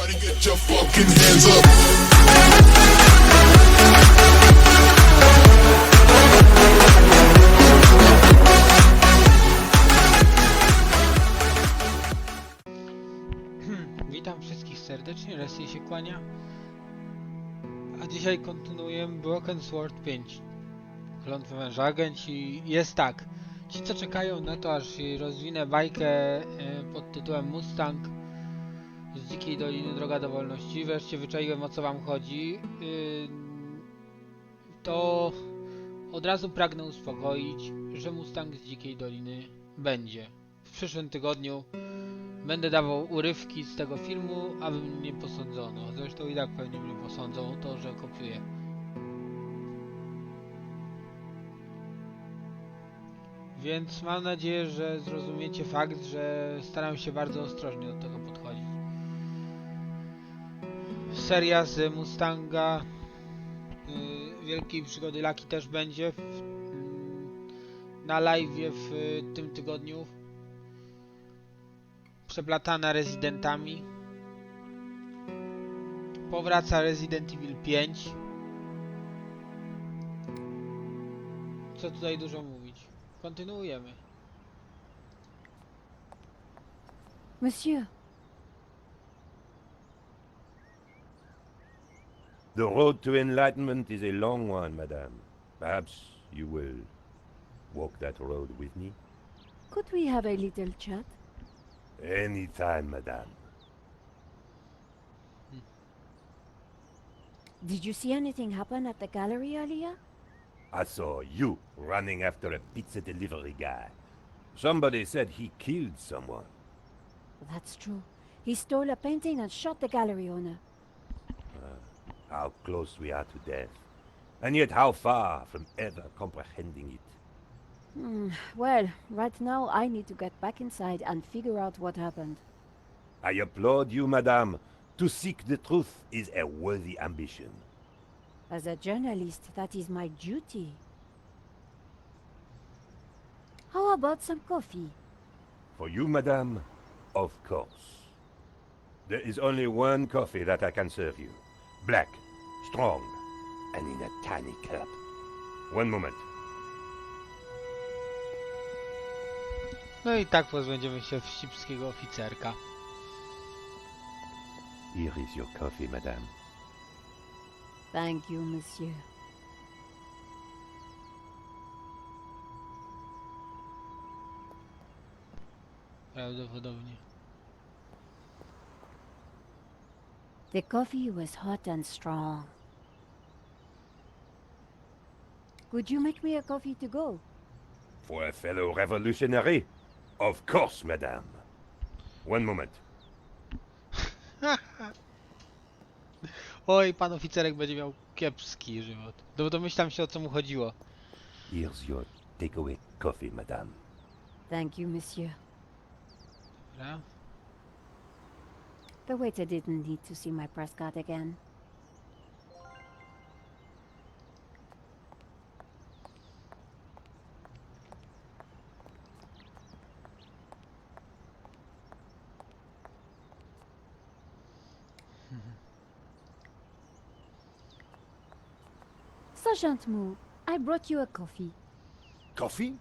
Everybody get your fucking hands up. Witam wszystkich serdecznie, Resil się kłania. A dzisiaj kontynuujemy Broken Sword 5. Klątwa Węża. Agenci S.T.A.R.S. Ci, co czekają na to, aż rozwinę bajkę pod tytułem Mustang z Dzikiej Doliny Droga do Wolności, wreszcie wyczaiłem, o co wam chodzi, to od razu pragnę uspokoić, że Mustang z Dzikiej Doliny będzie. W przyszłym tygodniu będę dawał urywki z tego filmu, aby mnie nie posądzono. Zresztą i tak pewnie mnie posądzą o to, że kopiuję. Więc mam nadzieję, że zrozumiecie fakt, że staram się bardzo ostrożnie do tego podchodzić. Seria z Mustanga Wielkiej Przygody Lucky też będzie na live'ie w tym tygodniu. Przeplatana rezydentami. Powraca Resident Evil 5. Co tutaj dużo mówić. Kontynuujemy. Monsieur. The road to enlightenment is a long one, madame. Perhaps you will walk that road with me? Could we have a little chat? Anytime, madame. Did you see anything happen at the gallery earlier? I saw you running after a pizza delivery guy. Somebody said he killed someone. That's true. He stole a painting and shot the gallery owner. How close we are to death. And yet how far from ever comprehending it. Well, right now I need to get back inside and figure out what happened. I applaud you, madame. To seek the truth is a worthy ambition. As a journalist, that is my duty. How about some coffee? For you, madame, of course. There is only one coffee that I can serve you. Black, strong, and in a tiny cup. One moment. No i tak pozbędziemy się wścibskiego oficerka. Here is your coffee, madame. Thank you, monsieur. Prawdopodobnie. The coffee was hot and strong. Could you make me a coffee to go? For a fellow revolutionary? Of course, madame. One moment. Oj, pan oficerek będzie miał kiepski żywot. Domyślam się, o co mu chodziło. Here's your takeaway coffee, madame. Thank you, monsieur. Dobra. The waiter didn't need to see my press card again. Sergeant Moo, I brought you a coffee. Coffee?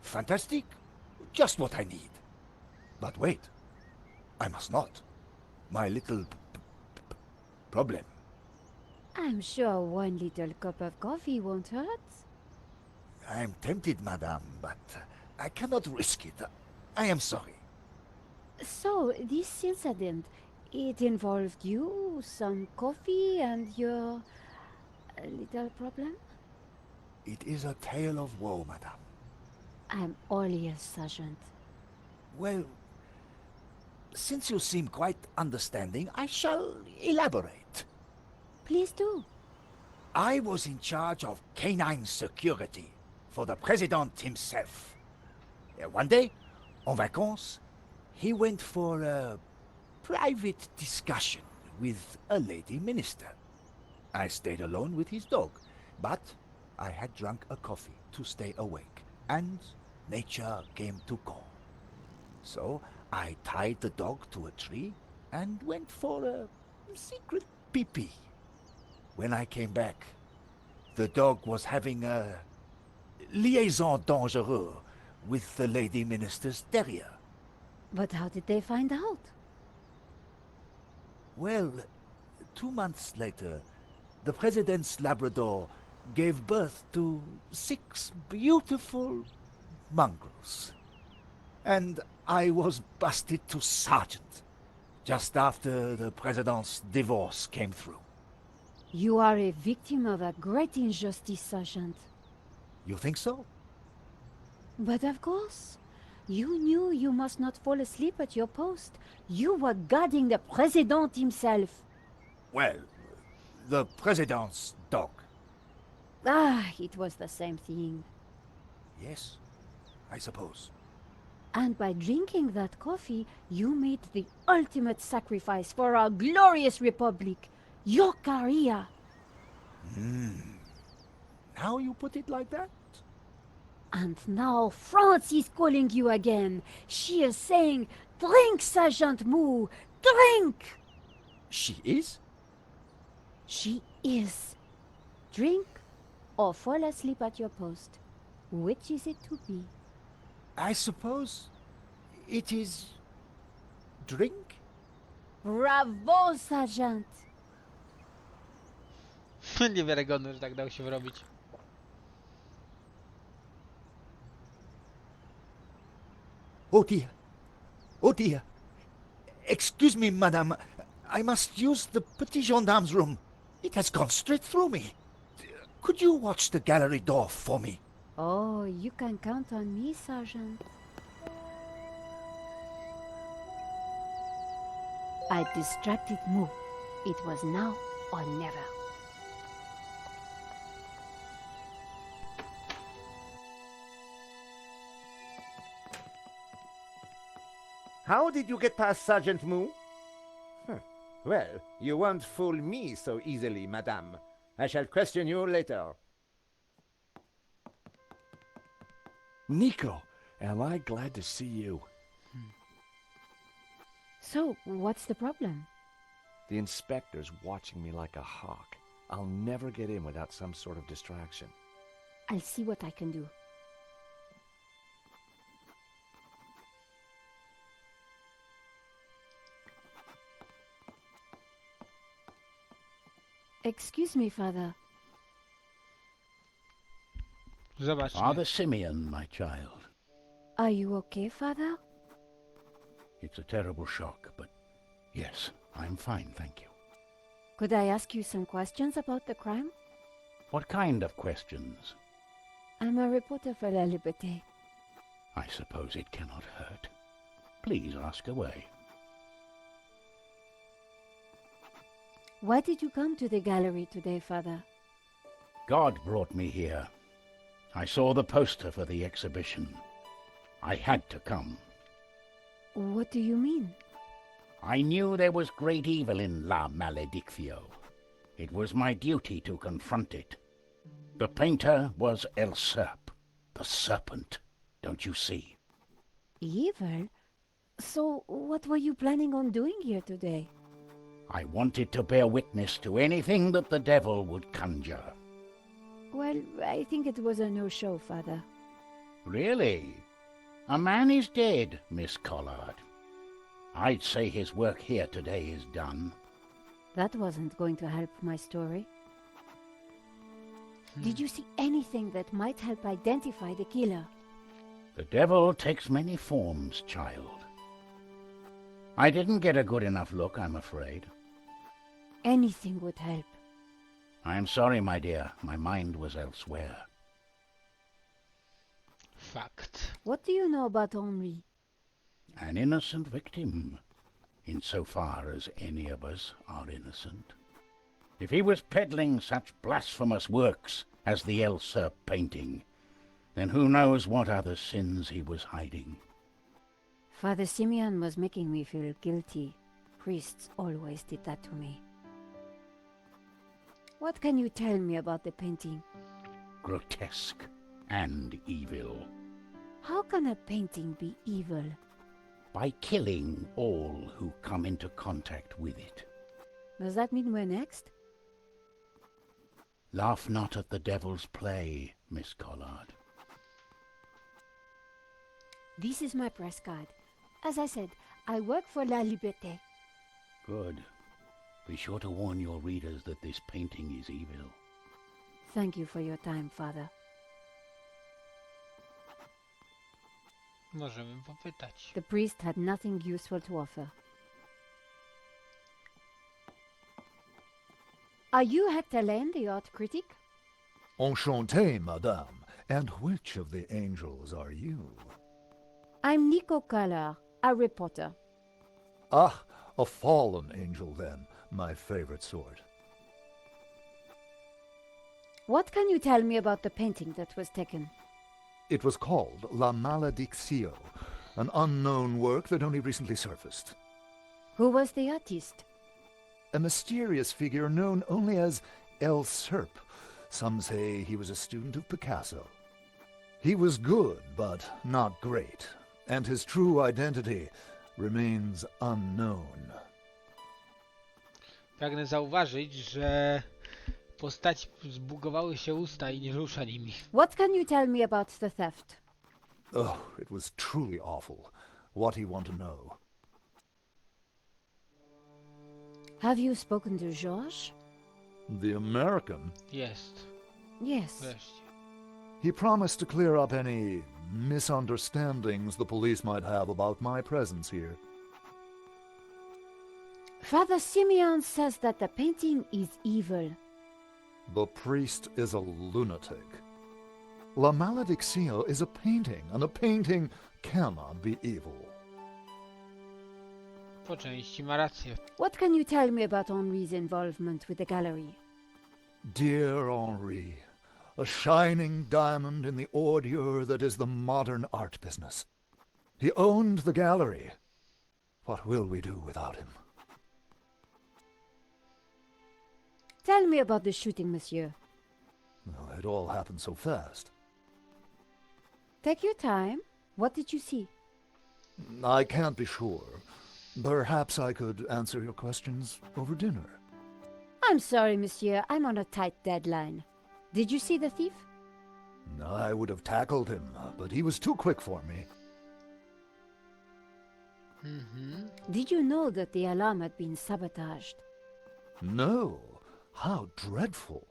Fantastic. Just what I need. But wait. I must not. My little problem. I'm sure one little cup of coffee won't hurt. I am tempted, madame, but I cannot risk it. I am sorry. So, this incident, it involved you, some coffee, and your little problem? It is a tale of woe, madame. I'm all ears, Sergeant. Well, since you seem quite understanding, I shall elaborate. Please do. I was in charge of canine security for the president himself. One day, en vacances, he went for a private discussion with a lady minister. I stayed alone with his dog, but I had drunk a coffee to stay awake, and nature came to call. So I tied the dog to a tree and went for a secret pee-pee. When I came back, the dog was having a liaison dangereuse with the lady minister's terrier. But how did they find out? Well, 2 months later, the president's Labrador gave birth to 6 beautiful mongrels. And I was busted to sergeant just after the president's divorce came through. You are a victim of a great injustice, Sergeant. You think so? But of course, you knew you must not fall asleep at your post. You were guarding the president himself. Well, the president's dog. Ah, it was the same thing. Yes, I suppose. And by drinking that coffee, you made the ultimate sacrifice for our glorious republic, your career. Now you put it like that? And now France is calling you again. She is saying, drink, Sergeant Moo, drink! She is? She is. Drink or fall asleep at your post. Which is it to be? I suppose it is drink? Bravo, Sergeant! Niewiarygodne, że tak dał się wyrobić. Oh dear. Oh dear. Excuse me, madame. I must use the petit gendarme's room. It has gone straight through me. Could you watch the gallery door for me? Oh, you can count on me, Sergeant. I distracted Moo. It was now or never. How did you get past Sergeant Moo? Well, you won't fool me so easily, madame. I shall question you later. Nico, am I glad to see you. So, what's the problem? The inspector's watching me like a hawk. I'll never get in without some sort of distraction. I'll see what I can do. Excuse me, Father. Zobaczmy. Father Simeon, my child. Are you okay, Father? It's a terrible shock, but yes, I'm fine, thank you. Could I ask you some questions about the crime? What kind of questions? I'm a reporter for La Liberté. I suppose it cannot hurt. Please ask away. Why did you come to the gallery today, Father? God brought me here. I saw the poster for the exhibition. I had to come. What do you mean? I knew there was great evil in La Maledictio. It was my duty to confront it. The painter was El Serp, the serpent, don't you see? Evil? So, what were you planning on doing here today? I wanted to bear witness to anything that the devil would conjure. Well, I think it was a no-show, Father. Really? A man is dead, Miss Collard. I'd say his work here today is done. That wasn't going to help my story. Did you see anything that might help identify the killer? The devil takes many forms, child. I didn't get a good enough look, I'm afraid. Anything would help. I'm sorry, my dear. My mind was elsewhere. Fakt. What do you know about Henri? An innocent victim, insofar as any of us are innocent. If he was peddling such blasphemous works as the El Serp painting, then who knows what other sins he was hiding. Father Simeon was making me feel guilty. Priests always did that to me. What can you tell me about the painting? Grotesque and evil. How can a painting be evil? By killing all who come into contact with it. Does that mean we're next? Laugh not at the devil's play, Miss Collard. This is my press card. As I said, I work for La Liberté. Good. Be sure to warn your readers that this painting is evil. Thank you for your time, Father. Możemy popytać. The priest had nothing useful to offer. Are you Hector Lane, the art critic? Enchanté, madame. And which of the angels are you? I'm Nico Collard, a reporter. Ah, a fallen angel then, my favorite sort. What can you tell me about the painting that was taken? It was called La Malediccio, an unknown work that only recently surfaced. Who was the artist? A mysterious figure known only as El Serp. Some say he was a student of Picasso. He was good, but not great, and his true identity remains unknown. Pragnę zauważyć, że postaci zbugowały się usta i nie rusza nimi. What can you tell me about the theft? Oh, it was truly awful. What do you want to know? Have you spoken to Georges? The American? Jest. Yes. Wreszcie. He promised to clear up any misunderstandings the police might have about my presence here. Father Simeon says that the painting is evil. The priest is a lunatic. La Malediccio is a painting, and a painting cannot be evil. Po części ma rację. What can you tell me about Henri's involvement with the gallery? Dear Henri, a shining diamond in the ordure that is the modern art business. He owned the gallery. What will we do without him? Tell me about the shooting, monsieur. Well, it all happened so fast. Take your time. What did you see? I can't be sure. Perhaps I could answer your questions over dinner. I'm sorry, monsieur. I'm on a tight deadline. Did you see the thief? I would have tackled him, but he was too quick for me. Did you know that the alarm had been sabotaged? No. How dreadful.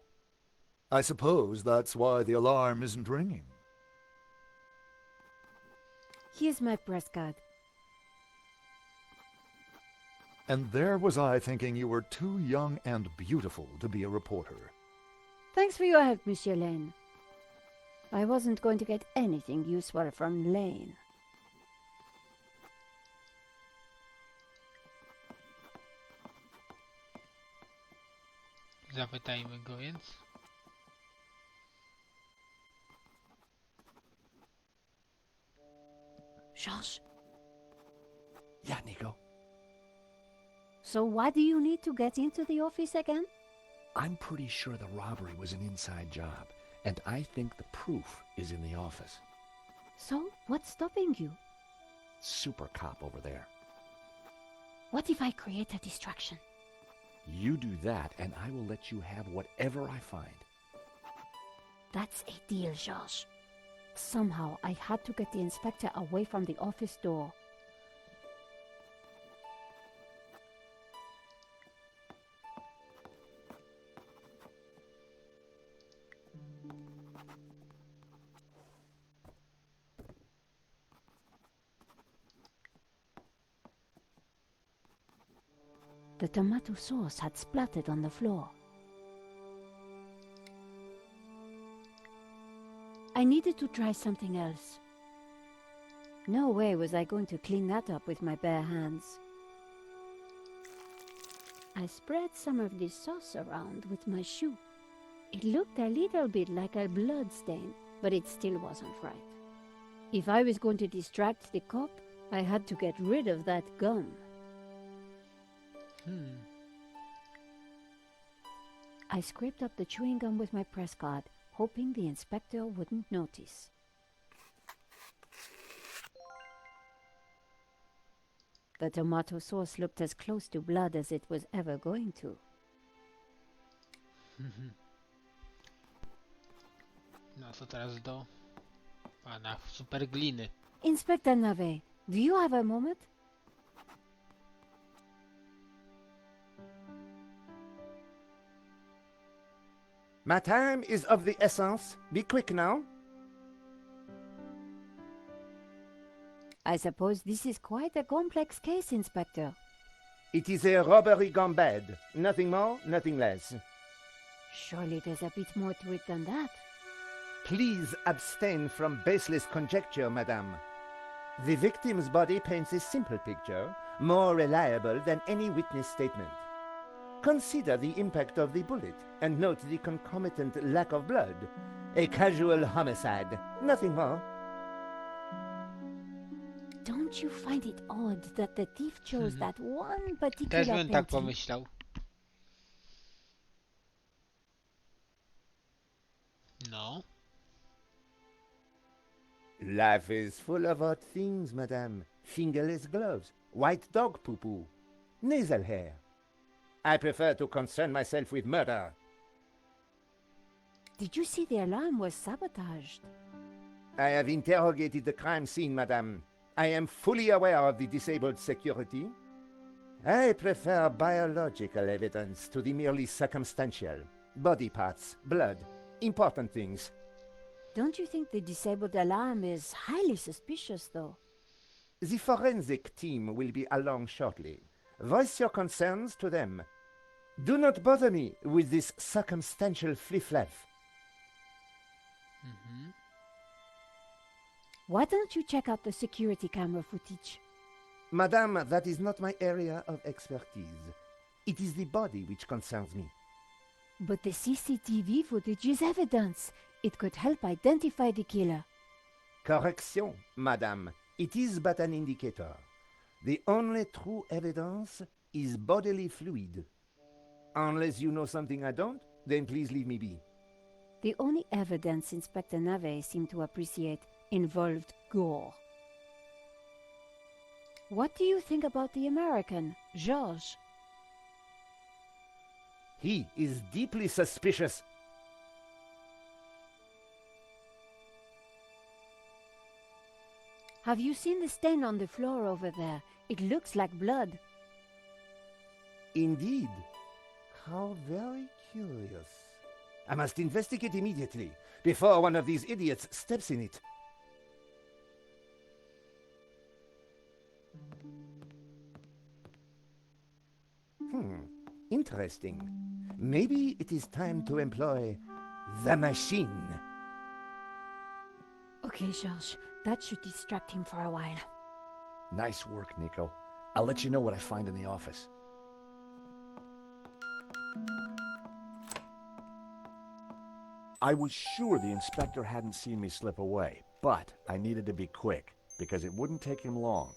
I suppose that's why the alarm isn't ringing. Here's my press card. And there was I thinking you were too young and beautiful to be a reporter. Thanks for your help, Monsieur Lane. I wasn't going to get anything useful from Lane. Zapytajmy go więc. Georges, Yeah, Nico. so why do you need to get into the office again? I'm pretty sure the robbery was an inside job, and I think the proof is in the office. So, what's stopping you? Super cop over there. What if I create a distraction? You do that, and I will let you have whatever I find. That's a deal, Georges. Somehow, I had to get the inspector away from the office door. The tomato sauce had splattered on the floor. I needed to try something else. No way was I going to clean that up with my bare hands. I spread some of this sauce around with my shoe. It looked a little bit like a blood stain, but it still wasn't right. If I was going to distract the cop, I had to get rid of that gum. I scraped up the chewing gum with my press card, hoping the inspector wouldn't notice. The tomato sauce looked as close to blood as it was ever going to. No to teraz do pana super gliny. Inspector Nave, do you have a moment? My time is of the essence. Be quick now. I suppose this is quite a complex case, Inspector. It is a robbery gone bad. Nothing more, nothing less. Surely there's a bit more to it than that. Please abstain from baseless conjecture, madame. The victim's body paints a simple picture, more reliable than any witness statement. Consider the impact of the bullet and note the concomitant lack of blood. A casual homicide, nothing more. Don't you find it odd that the thief chose that one particular Też bym painting? tak pomyślał. No. Life is full of odd things, madame. Fingerless gloves, white dog poo-poo, nasal hair. I prefer to concern myself with murder. Did you see the alarm was sabotaged? I have interrogated the crime scene, madame. I am fully aware of the disabled security. I prefer biological evidence to the merely circumstantial. Body parts, blood, important things. Don't you think the disabled alarm is highly suspicious, though? The forensic team will be along shortly. Voice your concerns to them. Do not bother me with this circumstantial fliff-flaff. Why don't you check out the security camera footage? Madame, that is not my area of expertise. It is the body which concerns me. But the CCTV footage is evidence. It could help identify the killer. Correction, madame. It is but an indicator. The only true evidence is bodily fluid. Unless you know something I don't, then please leave me be. The only evidence Inspector Nave seemed to appreciate involved gore. What do you think about the American, Georges? He is deeply suspicious. Have you seen the stain on the floor over there? It looks like blood. Indeed. How very curious. I must investigate immediately, before one of these idiots steps in it. Interesting. Maybe it is time to employ the machine. Okay, Georges, that should distract him for a while. Nice work, Nico. I'll let you know what I find in the office. I was sure the inspector hadn't seen me slip away, but I needed to be quick, because it wouldn't take him long.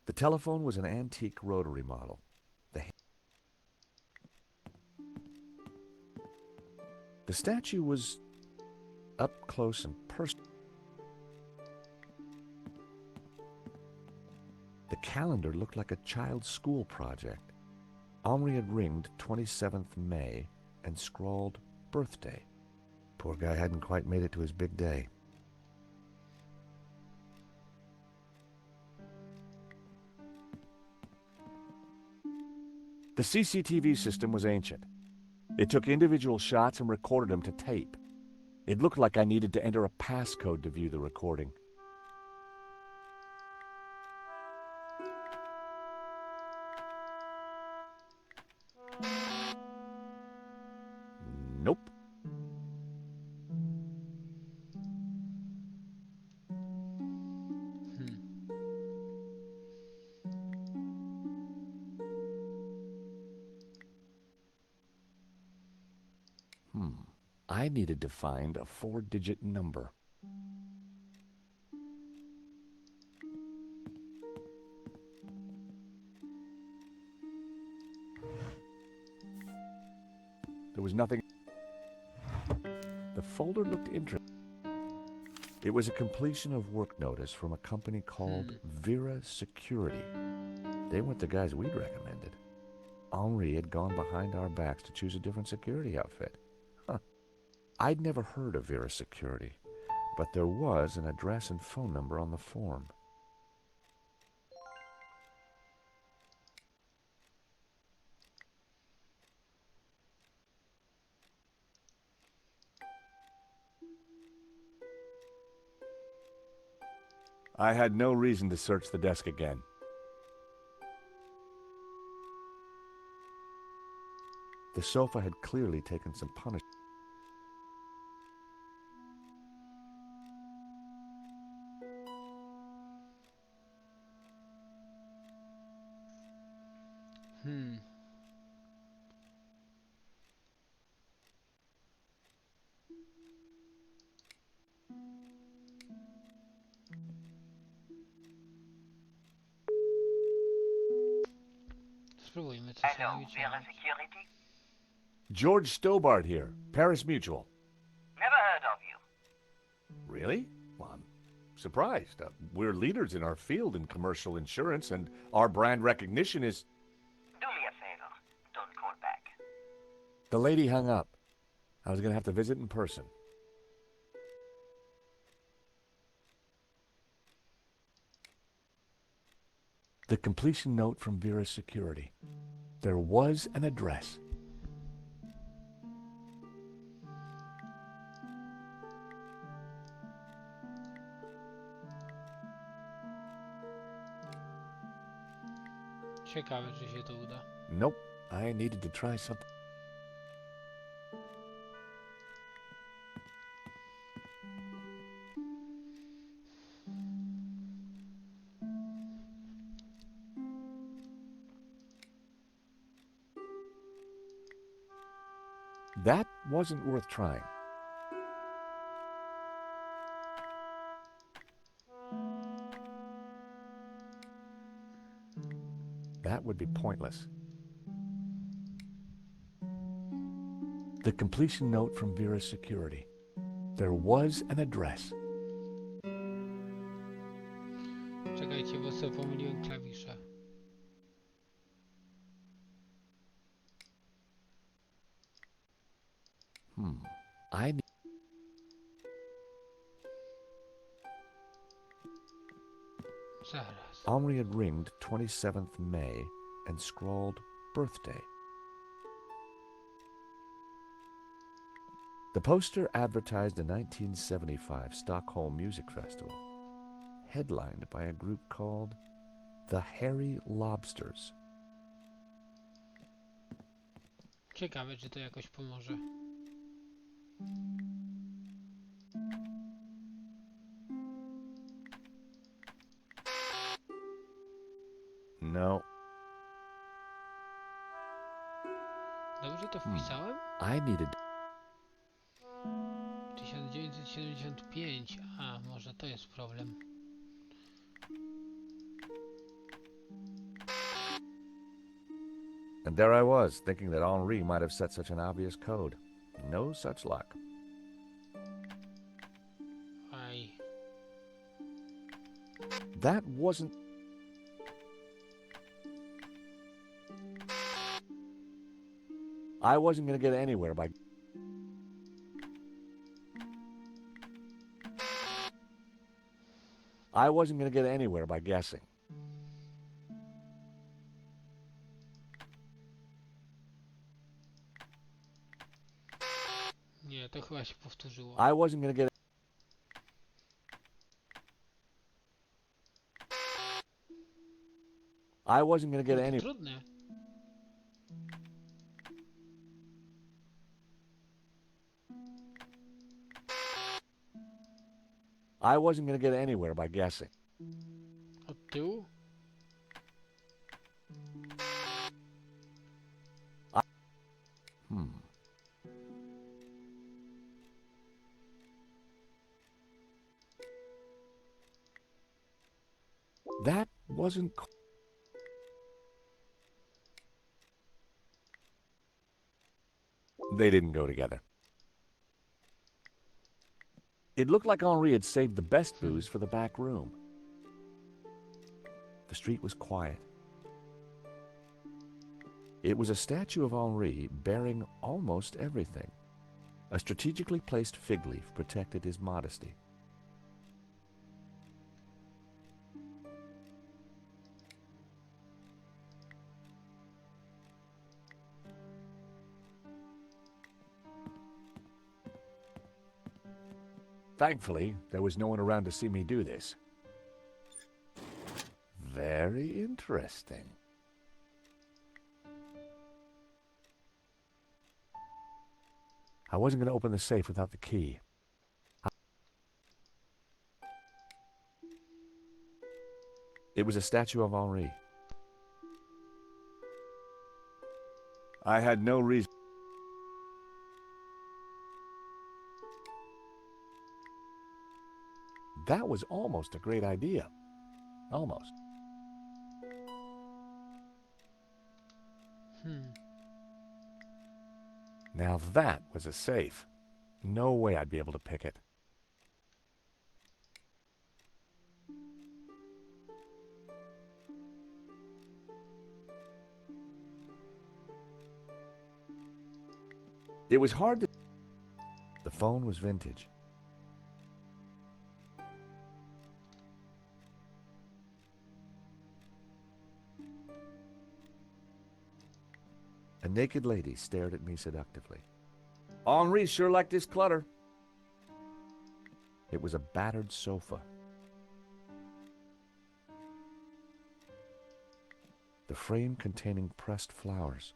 The telephone was an antique rotary model. The statue was up close and personal. The calendar looked like a child's school project. Henri had ringed 27th May and scrawled birthday. Poor guy hadn't quite made it to his big day. The CCTV system was ancient. It took individual shots and recorded them to tape. It looked like I needed to enter a passcode to view the recording. Nope. I needed to find a 4-digit number. There was nothing. The folder looked interesting. It was a completion of work notice from a company called Vera Security. They weren't the guys we'd recommended. Henri had gone behind our backs to choose a different security outfit. Huh. I'd never heard of Vera Security, but there was an address and phone number on the form. I had no reason to search the desk again. The sofa had clearly taken some punishment. Spróbujmy coś Hello, robić. Vera Security? George Stobart here, Paris Mutual. Never heard of you. Really? Well, I'm surprised. We're leaders in our field in commercial insurance, and our brand recognition is... Do me a favor. Don't call back. The lady hung up. I was going to have to visit in person. The completion note from Vera Security. There was an address. Ciekawe, czy się to uda. Nope. I needed to try something. That wasn't worth trying. That would be pointless. The completion note from Vera Security. There was an address. Czekajcie, bo sobie pomyliłem klawisze. I need... Zaraz. Henri had ringed 27th May and scrawled birthday. The poster advertised a 1975 Stockholm Music Festival, headlined by a group called the Hairy Lobsters. Ciekawe, czy to jakoś pomoże. No. Dobrze to wpisałem? I needed... 1975. A, może to jest problem. And there I was, thinking that Henri might have set such an obvious code. No such luck. That wasn't... I wasn't going to get anywhere by... I wasn't going to get anywhere by guessing. Nie, to chyba się powtórzyło. I wasn't going to get... I wasn't going to get any... Trudne. I wasn't going to get anywhere by guessing. Od tyłu? That wasn't... They didn't go together. It It looked like Henri had saved the best booze for the back room. The street was quiet. It was a statue of Henri bearing almost everything. A strategically placed fig leaf protected his modesty. Thankfully, there was no one around to see me do this. Very interesting. I wasn't going to open the safe without the key. It was a statue of Henri. I had no reason. That was almost a great idea. Almost. Now that was a safe. No way I'd be able to pick it. It was hard to... The phone was vintage. A naked lady stared at me seductively. Henri sure liked his clutter. It was a battered sofa. The frame containing pressed flowers.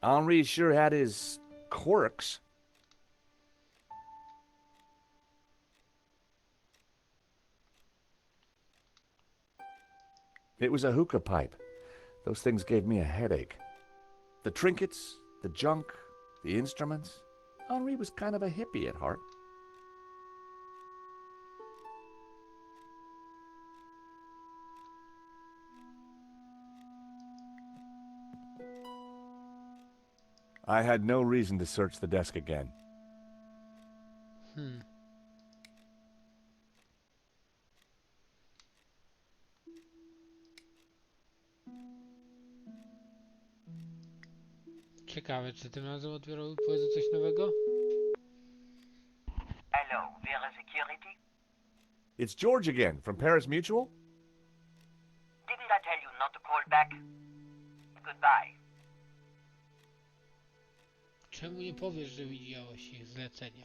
Henri sure had his quirks. It was a hookah pipe. Those things gave me a headache. The trinkets, the junk, the instruments. Henri was kind of a hippie at heart. I had no reason to search the desk again. Ciekawe, czy tym razem odbiorą powiedzą coś nowego? Hello, Vera Security? It's George again, from Paris Mutual? Didn't I tell you not to call back? Goodbye. Czemu nie powiesz, że widziałeś ich zlecenie?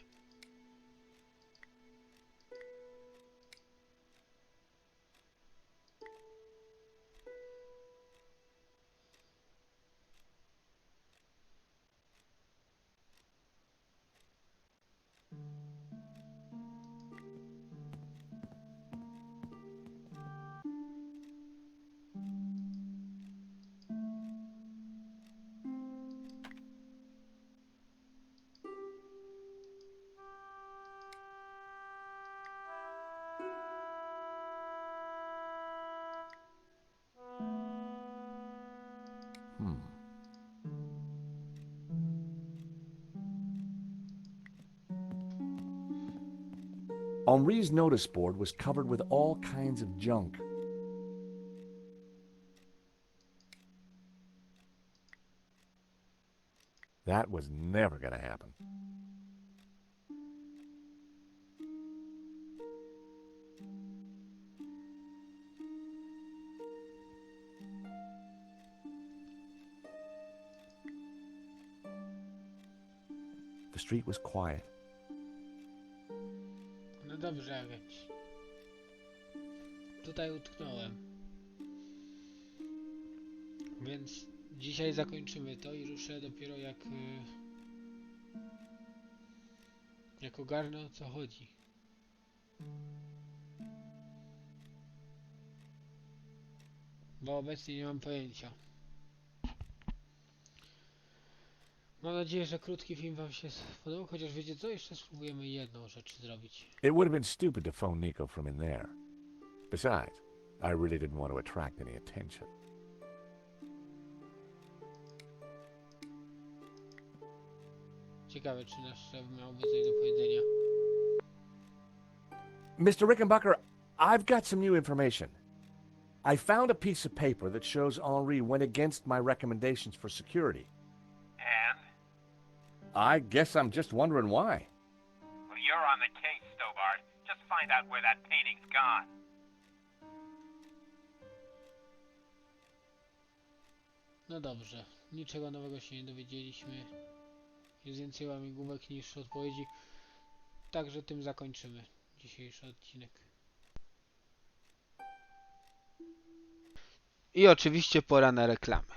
Henri's notice board was covered with all kinds of junk. That was never going to happen. The street was quiet. No dobrze, agenci. Tutaj utknąłem. Więc dzisiaj zakończymy to i ruszę dopiero jak ogarnę, o co chodzi. Bo obecnie nie mam pojęcia. Mam nadzieję, że krótki film wam się spodobał, chociaż wiecie co? Jeszcze spróbujemy jedną rzecz zrobić. It would have been stupid to phone Nico from in there. Besides, I really didn't want to attract any attention. Ciekawe, czy nasz szef miałby coś do powiedzenia. Mr. Rickenbacker, I've got some new information. I found a piece of paper that shows Henri went against my recommendations for security. And? I guess I'm just wondering why. Well, you're on the case, Stobart. Just find out where that painting's gone. No dobrze, niczego nowego się nie dowiedzieliśmy. Jest więcej łamigłówek niż odpowiedzi. Także tym zakończymy dzisiejszy odcinek. I oczywiście pora na reklamy.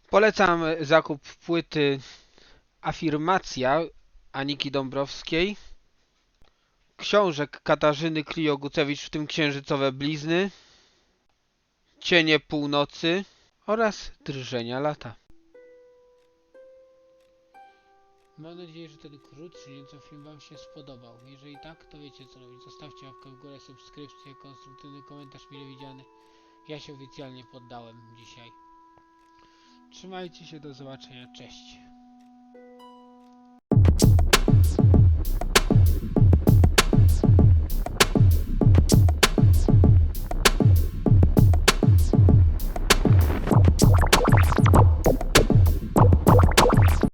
Polecam zakup płyty Afirmacja Aniki Dąbrowskiej, książek Katarzyny Klijo-Gucewicz, w tym Księżycowe blizny, Cienie północy oraz Drżenia lata. Mam nadzieję, że ten krótszy nieco film wam się spodobał. Jeżeli tak, to wiecie co robić. Zostawcie łapkę w górę, subskrypcję, konstruktywny komentarz mile widziany. Ja się oficjalnie poddałem dzisiaj. Trzymajcie się, do zobaczenia, cześć.